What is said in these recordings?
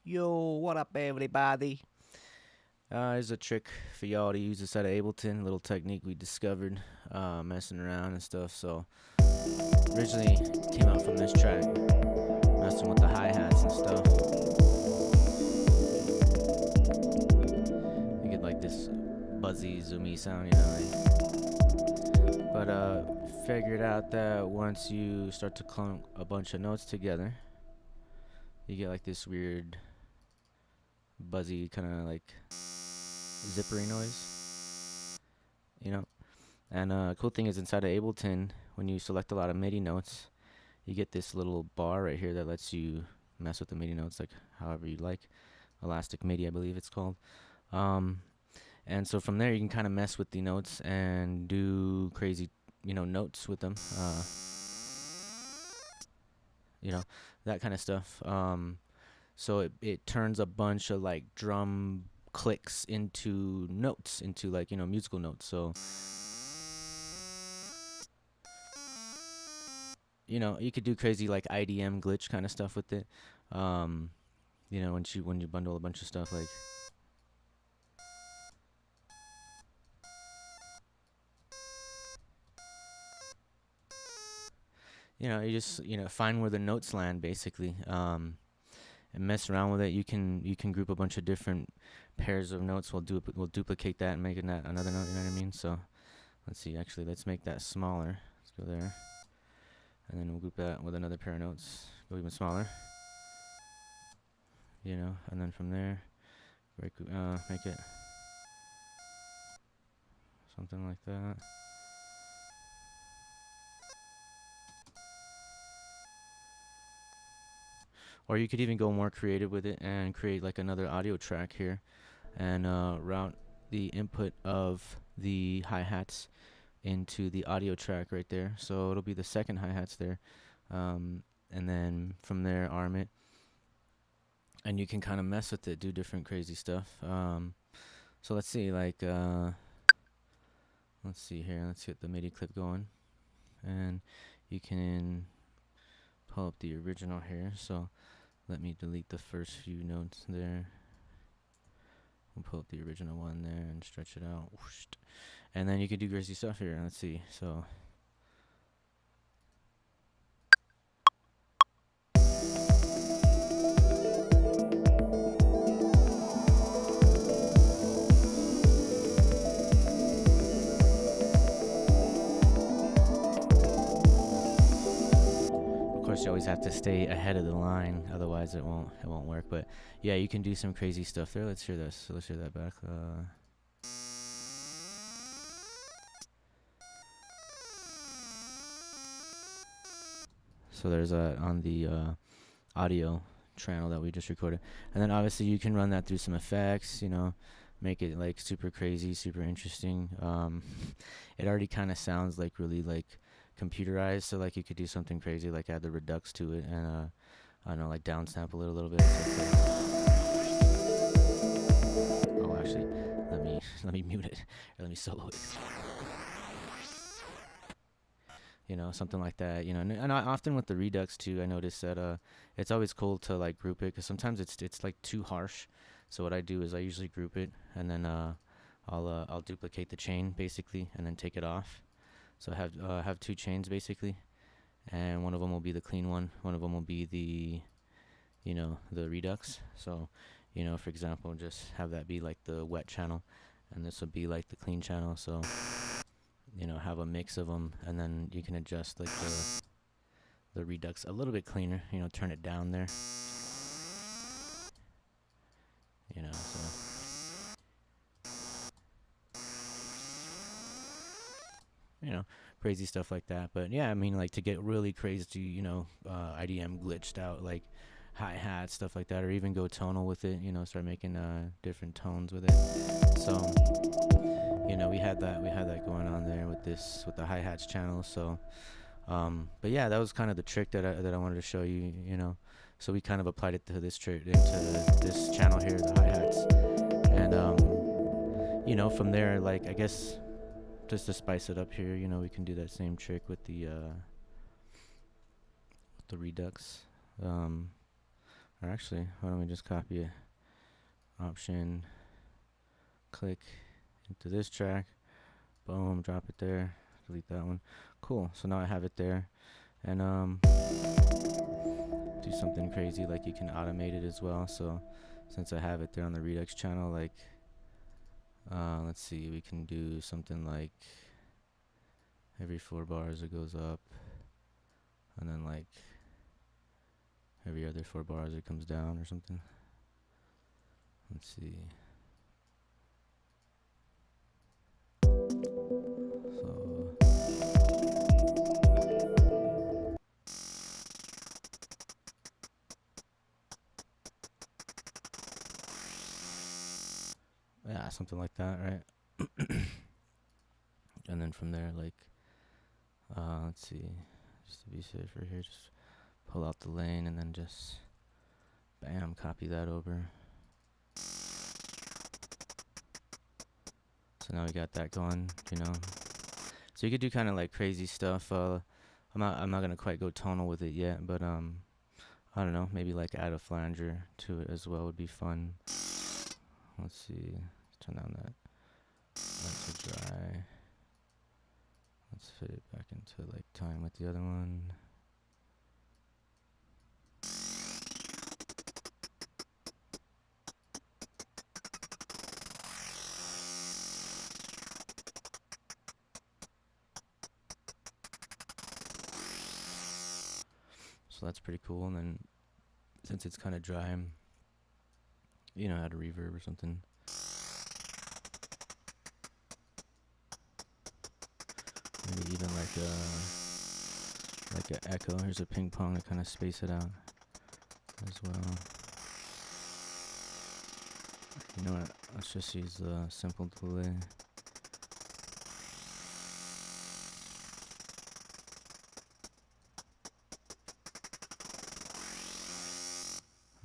Yo, what up, everybody? Here's a trick for y'all to use this out of Ableton. A little technique we discovered messing around and stuff. So, originally came out from this track, messing with the hi-hats and stuff. You get like this buzzy, zoomy sound, you know. But figured out that once you start to clunk a bunch of notes together, you get like this weird buzzy kind of like zippery noise, you know. And cool thing is inside of Ableton, when you select a lot of MIDI notes, you get this little bar right here that lets you mess with the MIDI notes like however you like. Elastic MIDI, I believe it's called. And so from there you can kind of mess with the notes and do crazy, notes with them. That kind of stuff. So it turns a bunch of like drum clicks into notes, into like, musical notes. So, you could do crazy like IDM glitch kind of stuff with it. When you bundle a bunch of stuff like, you just, find where the notes land basically. And mess around with it. You can group a bunch of different pairs of notes. We'll duplicate that and make it another note. You know what I mean? So let's see. Actually, let's make that smaller. Let's go there, and then we'll group that with another pair of notes. Go even smaller. And then from there, make it something like that. Or you could even go more creative with it and create like another audio track here and route the input of the hi-hats into the audio track right there. So it'll be the second hi-hats there. And then from there, arm it. And you can kind of mess with it, do different crazy stuff. So let's see, like, let's see here. Let's get the MIDI clip going. And you can pull up the original here. So let me delete the first few notes there. We'll pull up the original one there and stretch it out. And then you can do crazy stuff here. Let's see. So you always have to stay ahead of the line, otherwise it won't work. But yeah, you can do some crazy stuff there. Let's hear this. So let's hear that back. So there's on the audio channel that we just recorded, and then obviously you can run that through some effects. Make it like super crazy, super interesting. It already kind of sounds like really like computerized, so like you could do something crazy like add the redux to it and I don't know, like down sample it a little bit. Oh, actually, let me mute it, or let me solo it. Something like that. And I, often with the redux too, I notice that it's always cool to like group it, because sometimes it's like too harsh. So what I do is I usually group it, and then I'll duplicate the chain basically, and then take it off. So I have two chains basically, and one of them will be the clean one. One of them will be the, the redux. So, for example, just have that be like the wet channel, and this will be like the clean channel. So, have a mix of them, and then you can adjust like the redux a little bit cleaner. Turn it down there. Crazy stuff like that. But yeah, I mean, like to get really crazy, IDM glitched out, like hi-hat stuff like that, or even go tonal with it, start making different tones with it. So, we had that going on there with the hi-hats channel. So, but yeah, that was kind of the trick that I wanted to show you, So we kind of applied it to this trick, into this channel here, the hi-hats. And, from there, like, I guess, just to spice it up here, we can do that same trick with the redux. Or actually, why don't we just copy it? Option, click into this track, boom, drop it there, delete that one. Cool, so now I have it there. And do something crazy, like you can automate it as well. So since I have it there on the Redux channel, like let's see, we can do something like every 4 bars it goes up, and then like every other 4 bars it comes down or something. Let's see. So yeah, something like that, right? And then from there, like let's see, just to be safer here, just pull out the lane and then just bam, copy that over. So now we got that going, you know. So you could do kind of like crazy stuff. I'm not gonna quite go tonal with it yet, but I don't know, maybe like add a flanger to it as well would be fun. Let's see, let's turn down that light to dry. Let's fit it back into like time with the other one. So that's pretty cool. And then since it's kind of dry, you know, add a reverb or something. Maybe even like a echo. Here's a ping pong to kind of space it out as well. You know what? Let's just use the simple delay.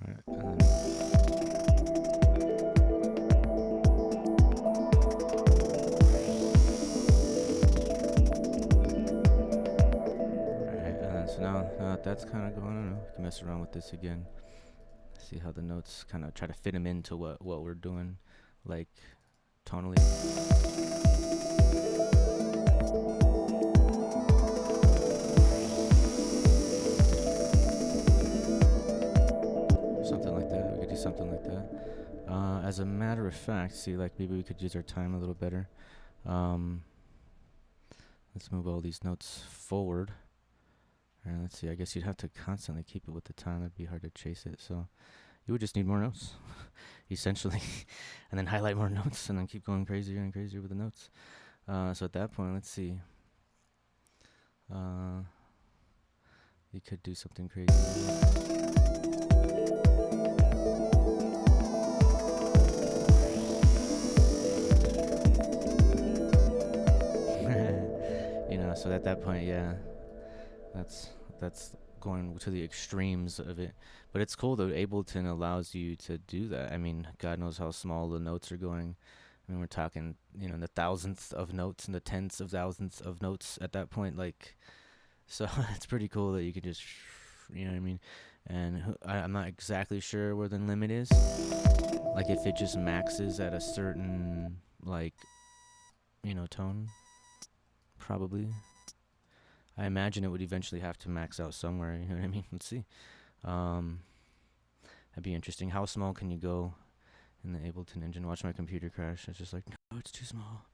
Alright, and then so now that that's kind of going, I don't know, we can mess around with this again. See how the notes kind of try to fit them into what we're doing, like tonally. Something like that. We could do something like that. As a matter of fact, see, like maybe we could use our time a little better. Let's move all these notes forward. And let's see, I guess you'd have to constantly keep it with the time. That'd be hard to chase it. So you would just need more notes, essentially. And then highlight more notes and then keep going crazier and crazier with the notes. So at that point, let's see. You could do something crazy. You know, so at that point, yeah, that's going to the extremes of it. But it's cool that Ableton allows you to do that. I mean, God knows how small the notes are going. I mean, we're talking, you know, the thousandth of notes and the tens of thousands of notes at that point. Like, so it's pretty cool that you can just, you know what I mean? And I'm not exactly sure where the limit is. Like, if it just maxes at a certain, like, you know, tone, probably. I imagine it would eventually have to max out somewhere, you know what I mean? Let's see. That'd be interesting. How small can you go in the Ableton engine? Watch my computer crash. It's just like, no, it's too small.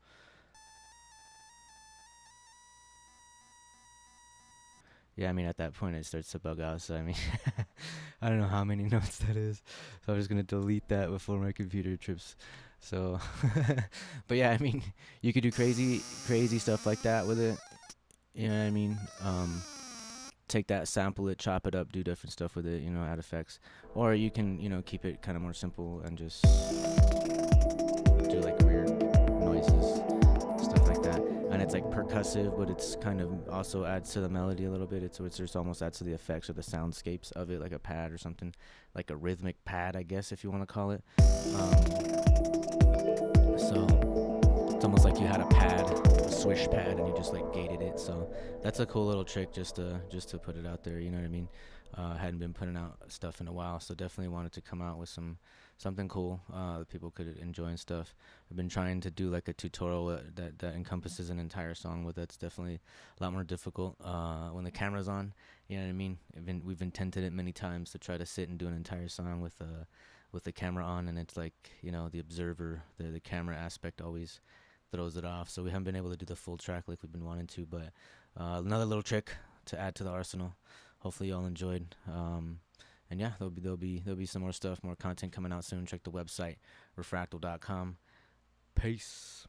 Yeah, I mean, at that point, it starts to bug out. So, I mean, I don't know how many notes that is. So, I'm just going to delete that before my computer trips. So, but yeah, I mean, you could do crazy stuff like that with it. You know what I mean? Take that, sample it, chop it up, do different stuff with it, you know, add effects. Or you can, you know, keep it kind of more simple and just do like weird noises, stuff like that. And it's like percussive, but it's kind of also adds to the melody a little bit. It's just almost adds to the effects or the soundscapes of it, like a pad or something, like a rhythmic pad, I guess, if you want to call it. So it's almost like you had a pad, a swish pad, and you just like gated it. So that's a cool little trick just to put it out there, you know what I mean? Hadn't been putting out stuff in a while, so definitely wanted to come out with something cool that people could enjoy and stuff. I've been trying to do like a tutorial that encompasses an entire song, but that's definitely a lot more difficult when the camera's on. You know what I mean? We've intended it many times to try to sit and do an entire song with the camera on, and it's like, you know, the observer, the camera aspect always throws it off. So we haven't been able to do the full track like we've been wanting to, but another little trick to add to the arsenal. Hopefully y'all enjoyed. And yeah, there'll be some more stuff, more content coming out soon. Check the website, refractal.com. Peace.